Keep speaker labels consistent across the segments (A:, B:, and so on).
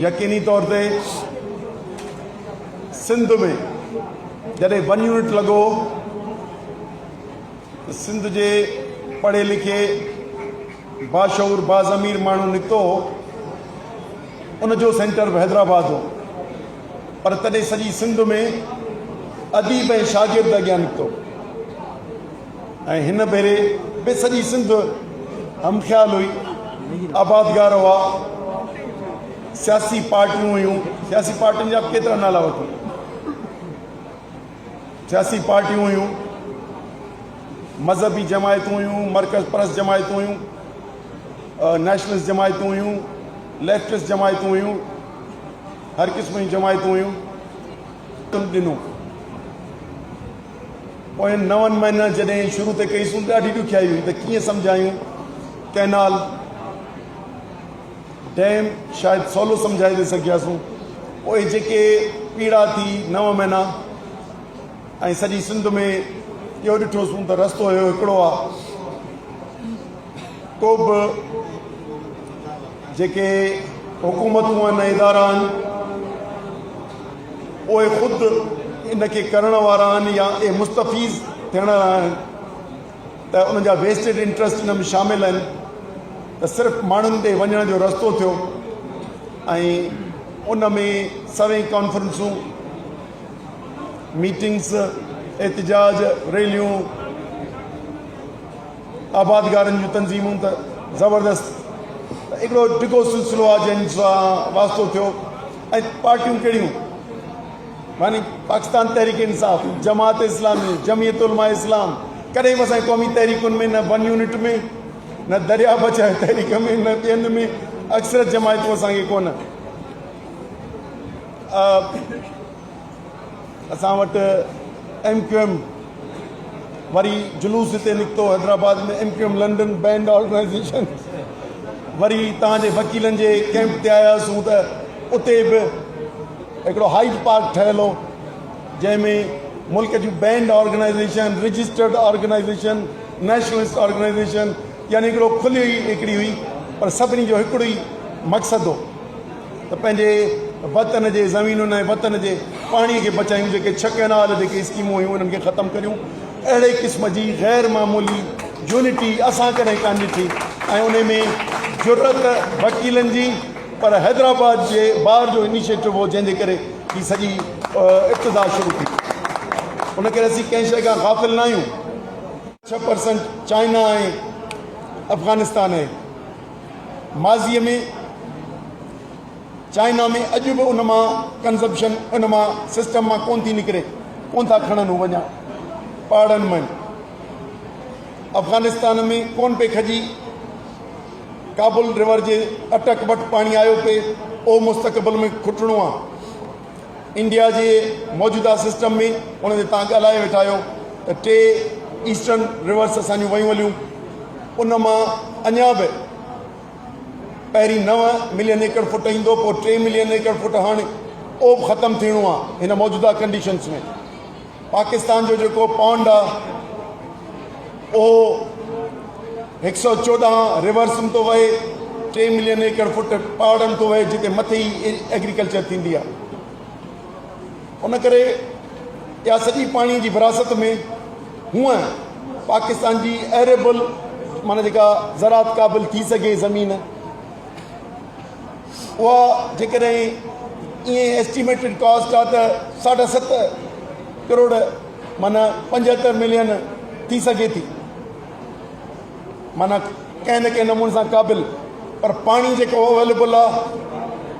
A: यकीनी तौर ते सिंध में जॾहिं 1 यूनिट लॻो त सिंध जे पढ़े लिखे बाशऊर बाज़मीर माण्हू निकितो उनजो सेंटर हैदराबाद हो, पर तॾहिं सॼी सिंध में अदीब ऐं शागिर्द अॻियां निकितो ऐं हिन भेरे बि सॼी सिंध हमख़्याल हुई, आबादगार हुआ, सियासी पार्टियूं हुयूं। सियासी पार्टियुनि जा केतिरा नाला वठूं, सियासी पार्टियूं हुयूं, मज़हबी जमायतूं हुयूं, मर्कज़ परस्त जमायतूं हुयूं, नेशनलिस्ट जमायतूं हुयूं, लेफ्टिस्ट जमायतूं हुयूं, हर क़िस्म जी जमायतूं हुयूं। ॾिनो पोइ 9 महीना जॾहिं शुरू ते कईसूं ॾाढी ॾुखियाई हुई त कीअं सम्झायूं, कैनाल डैम शायदि सवलो सम्झाए थी सघियासीं। पोइ जेके पीड़ा थी 9 महीना ऐं सॼी सिंध में इहो ॾिठोसीं त रस्तो हुयो हिकिड़ो आहे, को बि जेके हुकूमतूं आहिनि, इदारा आहिनि, उहे ख़ुदि इनखे करण वारा आहिनि या ए मुस्तफ़ीज़ थियण वारा आहिनि, त उन्हनि जा वेस्टेड इंट्रस्ट इन में शामिल आहिनि। त सिर्फ़ु माण्हुनि ते वञण जो रस्तो थियो ऐं उन में सभई कॉन्फ्रेंसूं, मीटिंग्स, एहतजाज, रैलियूं, आबादगारनि जूं तंज़ीमूं त ज़बरदस्त हिकिड़ो डिघो सिलसिलो आहे जंहिं सां वास्तो थियो। ऐं पार्टियूं कहिड़ियूं, मानी पाकिस्तान तहरीक इंसाफ़, जमात इस्लामी, जमियत उलमा इस्लाम, कॾहिं बि असांजी क़ौमी तहरीकुनि में न 1 यूनिट में, न दरिया बचाए तहरीक में, न ॿियनि में अक्सरत जमायतूं असांखे कोन। असां वटि MQM वरी जुलूस हिते निकितो हैदराबाद में, MQM लंडन बैंड ऑर्गेनाइज़ेशन। वरी तव्हांजे वकीलनि जे कैंप ते आयासीं त उते बि हिकिड़ो हाइड पार्क ठहियल हो, जंहिंमें मुल्क जूं banned organization, registered organization, nationalist organization, यानी हिकिड़ो खुली हिकिड़ी हुई, पर सभिनी जो हिकिड़ो ई मक़सदु हो त पंहिंजे वतन जे ज़मीनुनि ऐं वतन जे पाणीअ खे बचायूं। जेके 6 कैनाल जेके स्कीमूं हुयूं उन्हनि खे ख़तमु करियूं। अहिड़े क़िस्म जी गैर मामूली यूनिटी असां कॾहिं कान ॾिठी ऐं उन में ज़रूरत वकीलनि जी, पर हैदराबाद जे ॿार जो इनिशिएटिव हो जंहिंजे करे ही सॼी इब्तिदा शुरू थी। उन करे असीं कंहिं शइ खां ग़ाफ़िल न आहियूं। 6% चाइना ऐं अफ़गानिस्तान आहे। माज़ीअ में चाइना में अॼु बि उन मां कंज़प्शन, उन मां सिस्टम मां कोन थी निकिरे, कोन था खणनि वञा पहाड़नि में। अफ़गानिस्तान में कोन पे खजी, काबुल रिवर जे अटक वटि पाणी आयो पे, ओ मुस्तक़बिल में खुटणो आहे। इंडिया जे मौजूदा सिस्टम में उन ते तव्हां ॻाल्हाए वेठा आहियो त 3 ईस्टर्न रिवर्स असांजूं वयूं हलियूं, उन मां अञा बि पहिरीं 9 मिलियन एकड़ फुट ईंदो, पोइ 3 मिलियन एकड़ फुट हाणे उहो बि ख़तमु थियणो आहे हिन मौजूदा कंडीशन्स में। पाकिस्तान जो जेको पॉन्ड आहे उहो 114 रिवर्स में थो वहे, 3 मिलियन एकड़ फुट पहाड़नि थो वहे, जिते मथे ई एग्रीकल्चर थींदी आहे। उन करे इहा सॼी पाणीअ जी विरासत में हूअं पाकिस्तान जी एरेबल, माना जेका ज़रात क़ाबिल थी सघे ज़मीन, उहा जेकॾहिं ईअं एस्टिमेटेड कॉस्ट आहे त 7.5 करोड़, माना 75 मिलियन थी सघे थी, माना कंहिं न कंहिं नमूने सां क़ाबिल। पर पाणी जेको अवेलेबल आहे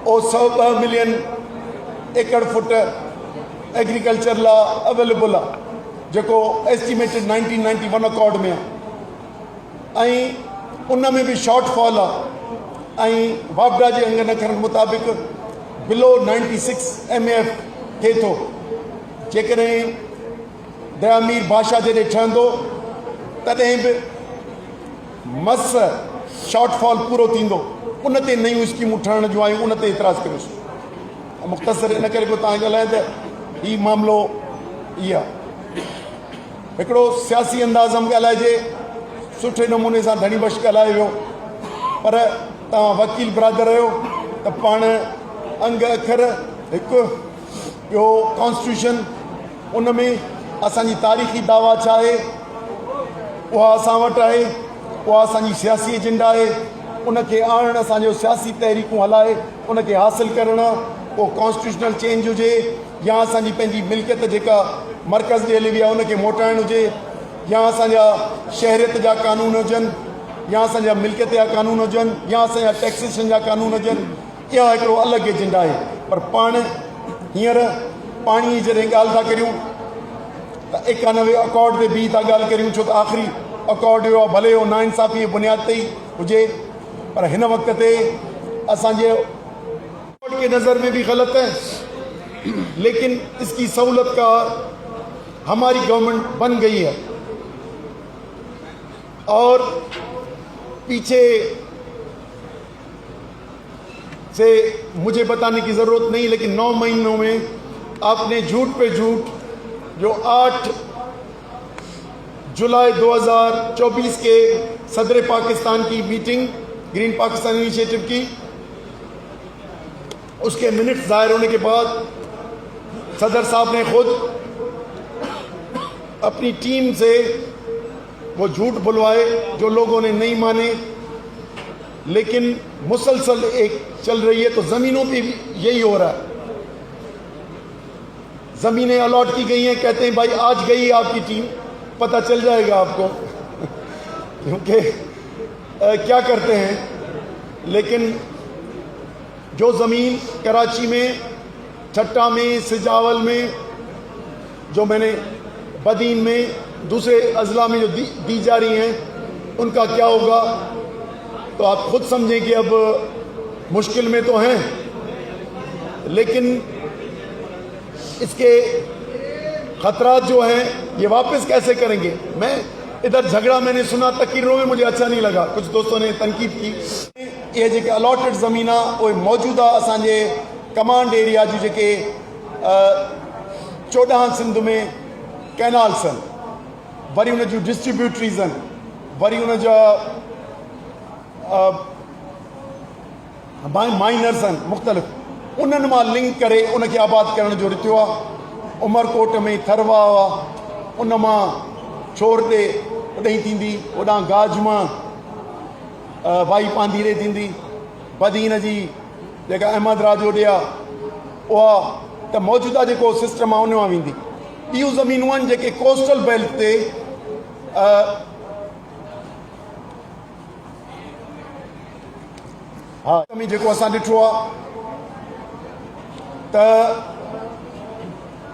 A: उहो 102 मिलियन एकड़ फुट एग्रीकल्चर लाइ अवेलेबल आहे, जेको एस्टिमेटेड 1991 अकॉर्ड में आहे। ऐं उन में बि शॉर्टफॉल आहे ऐं वापडा जे अंग नखरनि मुताबिक़ बिलो 96 MAF थिए थो। जेकॾहिं दयामीर भाषा जॾहिं ठहंदो तॾहिं बि मस शॉर्टफॉल पूरो थींदो, उन ते नयूं स्कीमूं ठहण जूं आहियूं, उन ते एतिराज़ु कयोसीं। मुख़्तसर इन करे पोइ तव्हां ॻाल्हाए त हीउ मामिलो इहा हिकिड़ो सियासी अंदाज़ में ॻाल्हाइजे, सुठे नमूने सां धणी बश ॻाल्हाए वियो, पर तव्हां वकील बिरादर आहियो त पाण अंग अखर हिकु ॿियो कॉन्स्टिट्यूशन उन में असांजी तारीख़ी दावा छा आहे उहा असां वटि आहे उहा असांजी सियासी एजेंडा आहे उनखे आणणु असांजो सियासी तहरीकूं हलाए उनखे हासिलु करणु पोइ कॉन्स्टिट्यूशनल चेंज हुजे या असांजी पंहिंजी मिल्कियत जेका मर्कज़ ॾे हली वई आहे उनखे मोटाइणु हुजे या असांजा शहरियत जा कानून हुजनि या असांजा मिल्कियत जा कानून हुजनि या असांजा टैक्सेशन जा कानून हुजनि इहा हिकिड़ो अलॻि एजेंडा आहे पर पाण हींअर पाणीअ जी जॾहिं ॻाल्हि था करियूं त 91 अकॉर्ड ते बि था ॻाल्हि करियूं छो त आख़िरी अकॉर्ड हुयो आहे भले उहो नाइंसाफ़ी जी बुनियाद ते ई हुजे पर हिन वक़्त ते असांजे अकॉर्ड के नज़र में भी गलत है लेकिन इसकी सहूलत का हमारी गवर्नमेंट बन गई है और पीछे से मुझे बताने की ज़रूरत नहीं लेकिन 9 महीनों में आपने झूठ पे झूठ जो 8 जुलाई 2024 के सदर पाकिस्तान की मीटिंग ग्रीन पाकिस्तान इनिशिएटिव की उसके मिनट्स जाहिर होने के बाद सदर साहब ने खुद अपनी टीम से वो झूठ बुलवाए जो लोगों ने नहीं माने लेकिन मुसलसल एक चल रही है तो ज़मीनों पे भी यही हो रहा है ज़मीनें अलॉट की गई हैं कहते हैं भाई आज गई आपकी टीम पता चल जाएगा आपको क्योंकि क्या करते हैं लेकिन जो ज़मीन कराची में ठट्टा में सिजावल में जो मैंने बदीन में दूसरे अजला में जो दी जा रही हैं उनका क्या होगा तो आप खुद समझें कि अब मुश्किल में तो हैं लेकिन इसके खतरात जो हैं ये वापस कैसे करेंगे मैं इधर झगड़ा मैंने सुना तकरीरों में मुझे अच्छा नहीं लगा कुछ दोस्तों ने तनकीद की ये जेके अलॉटेड ज़मीन आहे उहे मौजूदा असांजे कमांड एरिया जी जेके 14 सिंध में कैनाल्स आहिनि वरी उन जूं डिस्ट्रीब्यूटरीज़ आहिनि वरी उन जा माइनर्स आहिनि मुख़्तलिफ़ उन्हनि मां लिंक करे उनखे आबाद करण जो रिथियो आहे उमरकोट में थरवा हुआ उन मां छोर ते उॾई थींदी ओॾां गाज मां वाई पांधीरे थींदी बदीन जी जेका अहमद राज होॾे आहे उहा त मौजूदा जेको सिस्टम आहे उन मां वेंदी ॿियूं ज़मीनूं आहिनि जेके कोस्टल बेल्ट ते हा जेको असां ॾिठो आहे त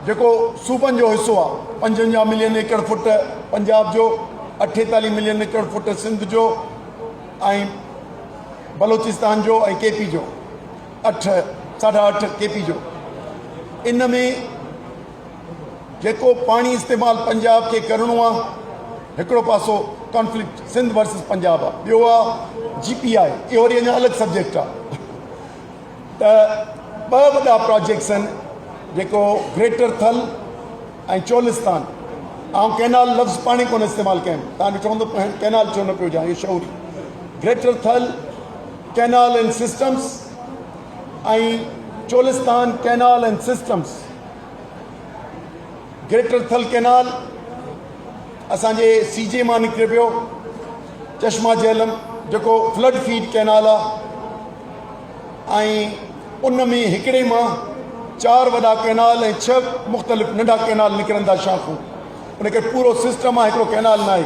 A: जेको सूबनि जो हिसो आहे 55 मिलियन एकड़ फुट पंजाब जो 48 मिलियन एकड़ फुट सिंध जो ऐं बलोचिस्तान जो ऐं केपी जो 8.5 केपी जो इन में जेको पाणी इस्तेमालु पंजाब खे करिणो आहे हिकिड़ो पासो कॉन्फ्लिक्ट सिंध वर्सिस पंजाब आहे ॿियो आहे GPI इहो वरी अञा अलॻि सब्जेक्ट आहे त ॿ वॾा प्रोजेक्ट्स आहिनि जेको ग्रेटर थल ऐं चोलिस्तान ऐं कैनाल लफ़्ज़ पाणी कोन इस्तेमालु कयूं तव्हां ॾिठो हूंदो कैनाल छो न पियो हुजां इहो शौरी ग्रेटर थल कैनाल एंड सिस्टम्स ऐं Cholistan canal and systems greater थल कैनाल असांजे CJ मां निकिरे पियो चश्मा झेलम जेको फ्लड फीड कैनाल आहे ऐं उन में हिकिड़े मां 4 वॾा कैनाल ऐं 6 मुख़्तलिफ़ नंढा कैनाल निकिरंदा शाखूं उनखे पूरो सिस्टम आहे हिकिड़ो कैनाल न आहे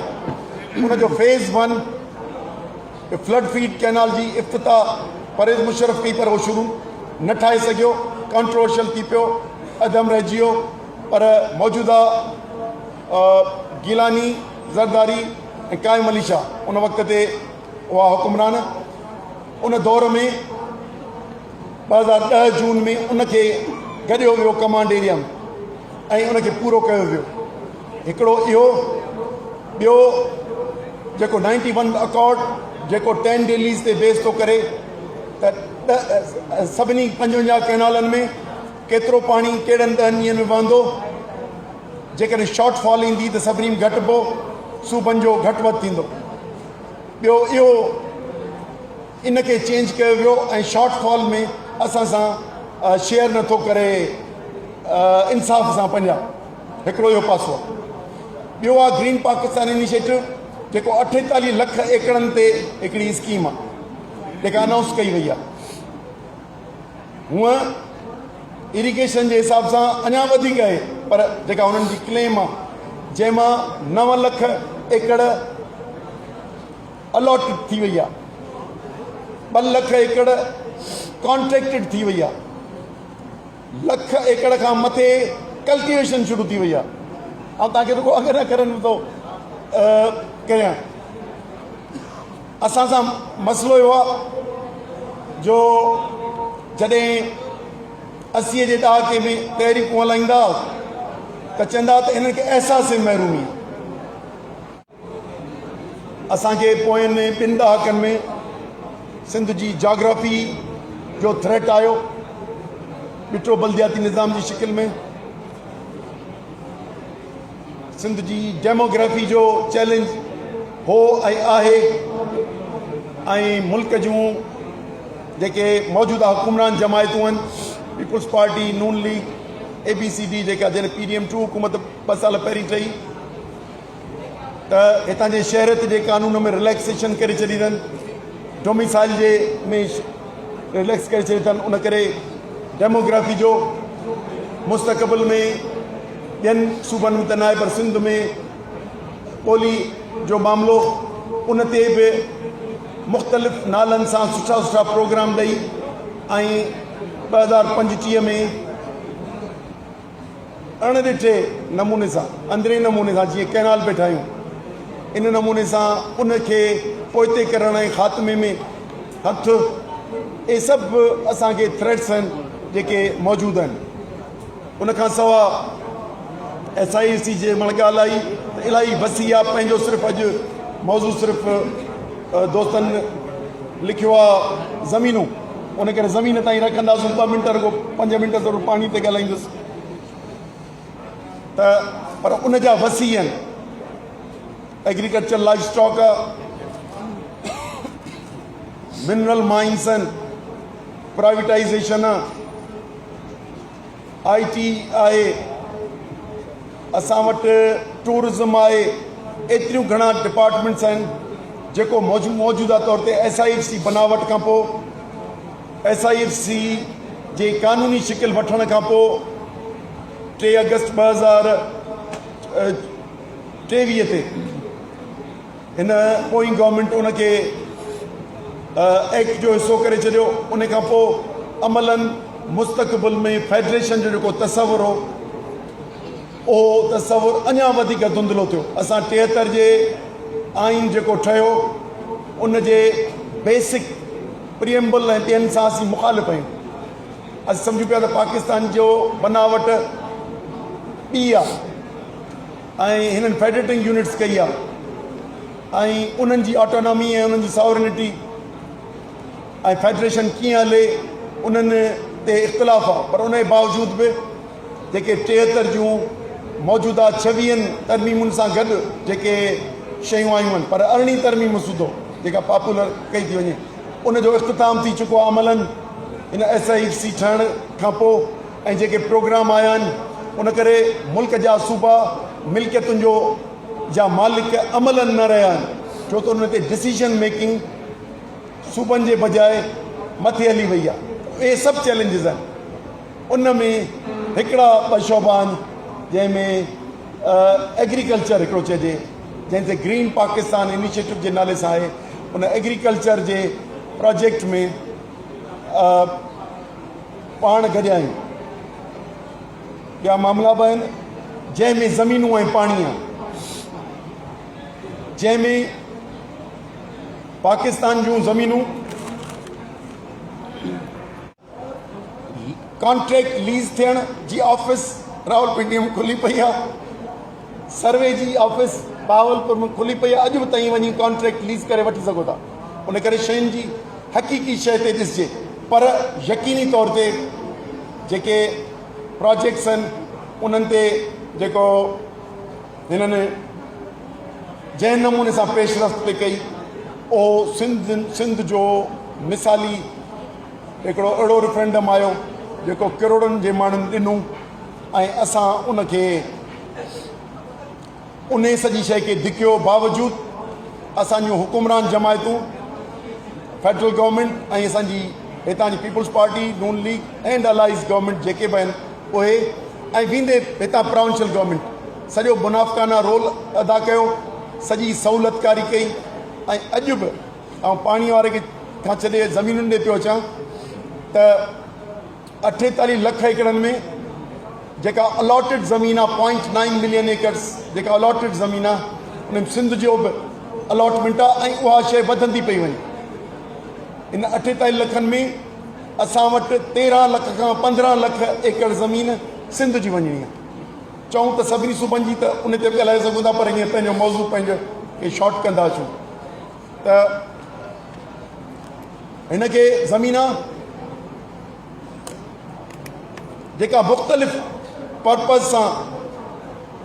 A: उनजो फेज़ 1 फ्लड फीड कैनाल जी इफ़्तिताह परवेज़ मुशर्रफ कई पर उहो शुरू न ठाहे सघियो कंट्रोवर्शियल थी पियो अदम रहिजी वियो पर मौजूदा गिलानी ज़रदारी ऐं क़ाइम अली शाह उन वक़्त ते उहा हुकुमरान उन दौर में 2010 जून में उनखे गॾियो वियो कमांड एरिया में ऐं उनखे पूरो कयो वियो हिकिड़ो इहो ॿियो जेको 91 अकॉर्ड जेको 10 डेलीज़ ते बेस थो करे त सभिनी 55 कैनालनि में केतिरो पाणी कहिड़नि 10 ॾींहंनि में वहंदो जेकॾहिं शॉर्टफॉल ईंदी त सभिनी में घटिबो सूबनि जो घटि वधि थींदो ॿियो इहो इनखे चेंज कयो वियो ऐं शॉर्टफॉल में असां सां शेयर नथो करे इंसाफ़ सां पंहिंजा, हिकिड़ो इहो पासो आहे। ॿियो आहे ग्रीन पाकिस्तान इनिशिएटिव, जेको 48 लख एकड़नि ते हिकिड़ी स्कीम आहे जेका अनाउंस कई वई आहे। हूअं इरिगेशन जे हिसाब सां अञा वधीक आहे, पर जेका हुननि जी क्लेम आहे जंहिंमां 9 लख एकड़ अलॉटेड थी वई आहे, 2 लख एकड़ कॉन्ट्रेक्टेड थी वई आहे, 1 लख एकड़ खां मथे कल्टिवेशन शुरू थी वई आहे। ऐं तव्हांखे रुगो अगरि न करनि थो कयां, असां सां मसइलो इहो आहे जो जॾहिं 80 जे ॾहाके में तहरीकूं हलाईंदा त चवंदा त हिननि खे अहसास महरूमी आहे। असांखे पोयनि 2 ॾहाकनि में सिंध जी जाग्राफी जो थ्रेट आयो, ॾिठो बल्दियाती निज़ाम जी शिकिल में। सिंध जी डेमोग्राफी जो चैलेंज हो ऐं आहे, ऐं मुल्क जूं जेके मौजूदा हुकुमरान जमायतूं आहिनि, people's Party, Noon league, ABCD, जेका जॾहिं PDM-2 हुकूमत 2 साल पहिरीं ठही त हितां जे शहरियत जे कानून में रिलैक्सेशन करे छॾी अथनि, डोमिसाइल जे में रिलैक्स करे छॾी अथनि। उन करे डेमोग्राफी जो मुस्तक़बिल में ॿियनि सूबनि में त न आहे, पर सिंध में ॿोली जो मामिलो, उन ते बि मुख़्तलिफ़ नालनि सां सुठा सुठा प्रोग्राम ॾेई ऐं 2025 में अणॾिठे नमूने सां, अंदरे नमूने सां, जीअं कैनाल पे ठाहियूं, इन नमूने सां उनखे पोइते करण ऐं ख़ात्मे में हथु, इहे सभु असांखे थ्रेट्स आहिनि जेके मौजूदु आहिनि। उनखां सवाइ SIC जे मण ॻाल्हि आई त इलाही वसी आहे, पंहिंजो सिर्फ़ु अॼु मौज़ू सिर्फ़ु दोस्तनि लिखियो आहे ज़मीनूं, उन करे ज़मीन ताईं रखंदासीं, 2 मिंट रुगो 5 मिंट थोरो पाणी ते ॻाल्हाईंदुसि त, पर उन जा वसी आहिनि। एग्रीकल्चर, लाइफ स्टॉक आहे, मिनरल माइंस आहिनि, प्राइवेटाइज़ेशन आहे, IT आहे, असां वटि टूरिज़म आहे, एतिरियूं घणा डिपार्टमेंट्स आहिनि जेको मौजूदा तौर ते SIFC बनावट खां पोइ, SIFC जे कानूनी शिकिल वठण खां पोइ 3 अगस्त 2023 ते हिन पोइ गवर्नमेंट उनखे एक्ट जो हिसो करे छॾियो। उन खां पोइ अमलन मुस्तक़बिल में फेडरेशन जो जेको तस्वुर हो, उहो तस्वुर अञा वधीक धुंधलो थियो। असां 73 जे आइन जेको ठहियो, उन जे बेसिक प्रियम्बल ऐं ॿियनि सां असीं मुखालिफ़ आहियूं। असां सम्झूं पिया त पाकिस्तान जो बनावट ॿी आहे ऐं हिननि फेडरेटिंग यूनिट्स कई आहे ऐं उन्हनि जी ऑटोनॉमी ऐं उन्हनि जी सॉवरेनिटी ऐं फेडरेशन कीअं हले उन्हनि ते इख़्तिलाफ़ आहे। पर उन जे बावजूद बि जेके 73 जूं मौजूदा 26 तरमीमुनि सां गॾु जेके शयूं आयूं आहिनि, पर 18 तरमीम मसूदो जेका पॉपुलर कई थी वञे, उनजो इख़्तिताम थी चुको आहे अमलनि हिन SIFC ठहण खां पोइ। ऐं जेके प्रोग्राम आया आहिनि, उन करे मुल्क जा सूबा मिल्कियतुनि जो जा मालिक अमलनि न रहिया आहिनि, छो त उन ते डिसीजन मेकिंग सूबनि जे बजाए मथे हली वई आहे। इहे सभु चैलेंजिस आहिनि। उन में हिकिड़ा 2 शोबा आहिनि जंहिंमें एग्रीकल्चर हिकिड़ो चइजे, जंहिं ते ग्रीन पाकिस्तान इनिशिएटिव जे नाले सां आहे। उन एग्रीकल्चर जे प्रोजेक्ट में पाण गॾिया आहियूं। ॿिया मामला बि आहिनि जंहिंमें ज़मीनूं ऐं पाणी आहे, जंहिंमें पाकिस्तान जूं ज़मीनूं कॉन्ट्रैक्ट लीज़ थियण जी ऑफिस रावलपिंडी में खुली पई आहे, सर्वे जी ऑफिस बहावलपुर में खुली पई आहे। अॼु बि ताईं वञी कॉन्ट्रैक्ट लीज़ करे वठी सघो था। उन करे शयुनि जी हक़ीक़ी शइ ते ॾिसिजे, पर यकीनी तौर ते जेके प्रोजेक्ट्स आहिनि उन्हनि ते जेको हिननि जंहिं नमूने सां पेशरफ़्त पे कई, उहो सिंध जो मिसाली हिकिड़ो अहिड़ो रेफरेंडम आयो जेको करोड़नि जे माण्हुनि ॾिनूं ऐं असां उनखे उन सॼी शइ खे धिकियो बावजूदि असांजूं हुकुमरान जमायतूं फेडरल गवर्नमेंट ऐं असांजी हितां जी Peoples Party Noon League and allies government जेके बि आहिनि उहे ऐं वेंदे हितां प्रोविंशियल गवर्नमेंट सॼो मुनाफ़क़ाना रोल अदा कयो, सॼी सहूलियतकारी कई। ऐं अॼु बि ऐं पाणी वारे खे खां छॾे ज़मीनुनि ॾे पियो अचां त 48 लख एकड़नि में जेका अलॉटेड ज़मीन आहे 0.9 मिलियन एकर्स जेका अलॉटेड ज़मीन आहे उन में सिंध जो बि अलॉटमेंट आहे ऐं उहा शइ वधंदी पई वञे। इन 48 लखनि में असां वटि 13 लख खां 15 लख एकड़ ज़मीन सिंध जी वञणी आहे। चऊं त सभिनी सूबनि जी त उन ते बि ॻाल्हाए सघूं था, पर हीअं पंहिंजो मौज़ू पंहिंजो खे शॉर्ट कंदा अचूं त हिनखे ज़मीन जेका मुख़्तलिफ़ पर्पज़ सां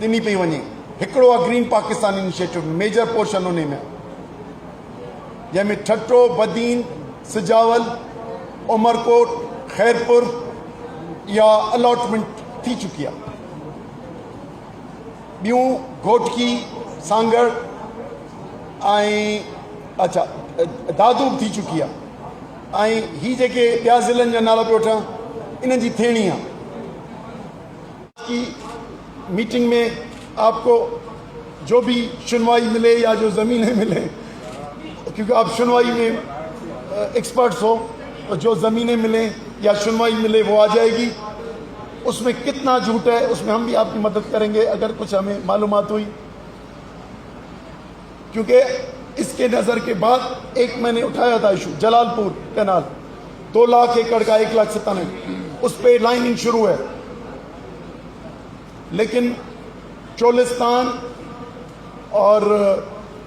A: ॾिनी पई वञे। हिकिड़ो आहे green Pakistan initiative, major portion उन में जंहिंमें ठट्टो, बदीन, सिजावल, उमरकोट, खैरपुर या अलॉटमेंट थी चुकी आहे। ॿियूं घोटकी, सांगड़ ऐं अच्छा दादू थी चुकी आहे। ऐं ही जेके ॿिया ज़िलनि जा नाला पियो वठां इन्हनि जी थियणी आहे। की मीटिंग में आपको जो भी सुनवाई मिले या जो ज़मीनें मिले, क्योंकि आप सुनवाई में एक्सपर्ट्स हो, तो जो ज़मीनें मिले या सुनवाई मिले वो आ जाएगी। उसमें कितना झूठ है उसमें हम भी आपकी मदद करेंगे अगर कुछ हमें मालूमात हुई, क्योंकि इसके नज़र के बाद एक मैंने उठाया था इशू जलालपुर कैनाल 2 लाख एकड़ का 1,97,000 उस पर लाइनिंग शुरू है, लेकिन चोलिस्तान और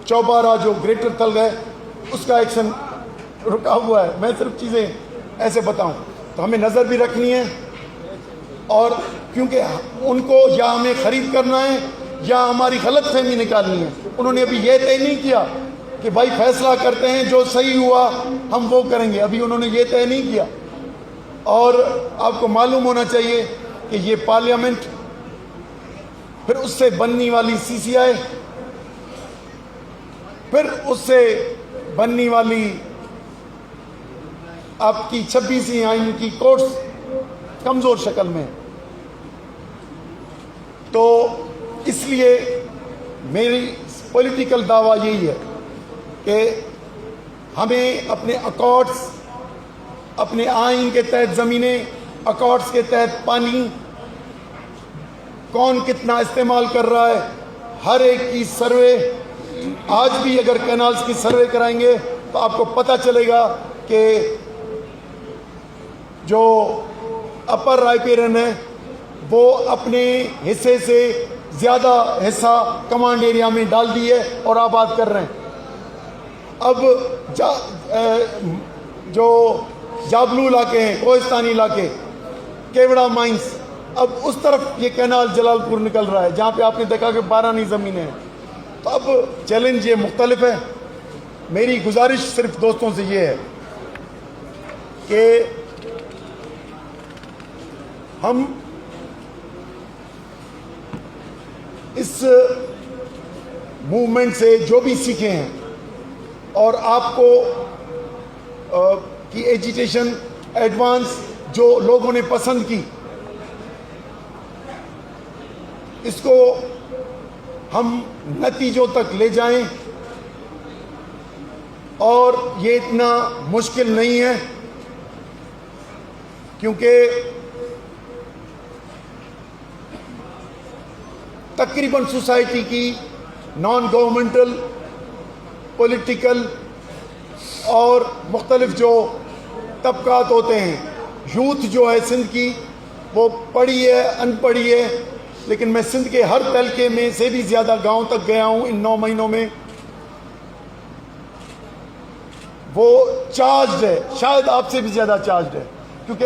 A: चौबारा जो ग्रेटर थल है उसका एक्शन रुका हुआ है। मैं सिर्फ चीज़ें ऐसे बताऊं तो हमें नज़र भी रखनी है, और क्योंकि उनको या हमें ख़रीद करना है या हमारी गलत फहमी निकालनी है। उन्होंने अभी ये तय नहीं किया कि भाई फैसला करते हैं जो सही हुआ हम वो करेंगे, अभी उन्होंने ये तय नहीं किया। और आपको मालूम होना चाहिए कि ये पार्लियामेंट, फिर उससे बनने वाली CCI, फिर उससे बनने वाली आपकी 26वीं आइन की कोर्ट्स कमज़ोर शक्ल में। तो इसलिए मेरी पॉलिटिकल दावा यही है कि हमें अपने अकॉर्ड्स, अपने आइन के तहत ज़मीनें, अकॉर्ड्स के तहत पानी, कौन कितना इस्तेमाल कर रहा है, हर एक की सर्वे, आज भी अगर कैनाल्स की सर्वे कराएंगे तो आपको पता चलेगा कि जो अपर रायपेरन है वो अपने हिस्से से ज़्यादा हिस्सा कमांड एरिया में डाल दी है और आबाद कर रहे हैं। अब जो जाबलू इलाके हैं, कोहिस्तानी इलाके, केवड़ा माइंस, अब उस तरफ ये कैनाल जलालपुर निकल रहा है जहाँ पे आपने देखा कि 12 नई ज़मीनें हैं। तो अब चैलेंज ये मुख्तलिफ है। मेरी गुजारिश सिर्फ दोस्तों से ये है कि हम इस मूवमेंट से जो भी सीखे हैं और आपको की एजिटेशन एडवांस जो लोगों ने पसंद की, इसको हम नतीजों तक ले जाएं। और ये इतना मुश्किल नहीं है, क्योंकि तकरीबन सोसाइटी की नॉन गवर्नमेंटल, पॉलिटिकल और मुख्तलिफ जो तबकात होते हैं, यूथ जो है सिंध की वो पढ़ी है, अनपढ़ी है, लेकिन मैं सिंध के हर तलके में से भी ज़्यादा गांव तक गया हूं इन 9 महीनों में। वो चार्ज्ड है, शायद आपसे भी ज़्यादा चार्ज्ड है, क्योंकि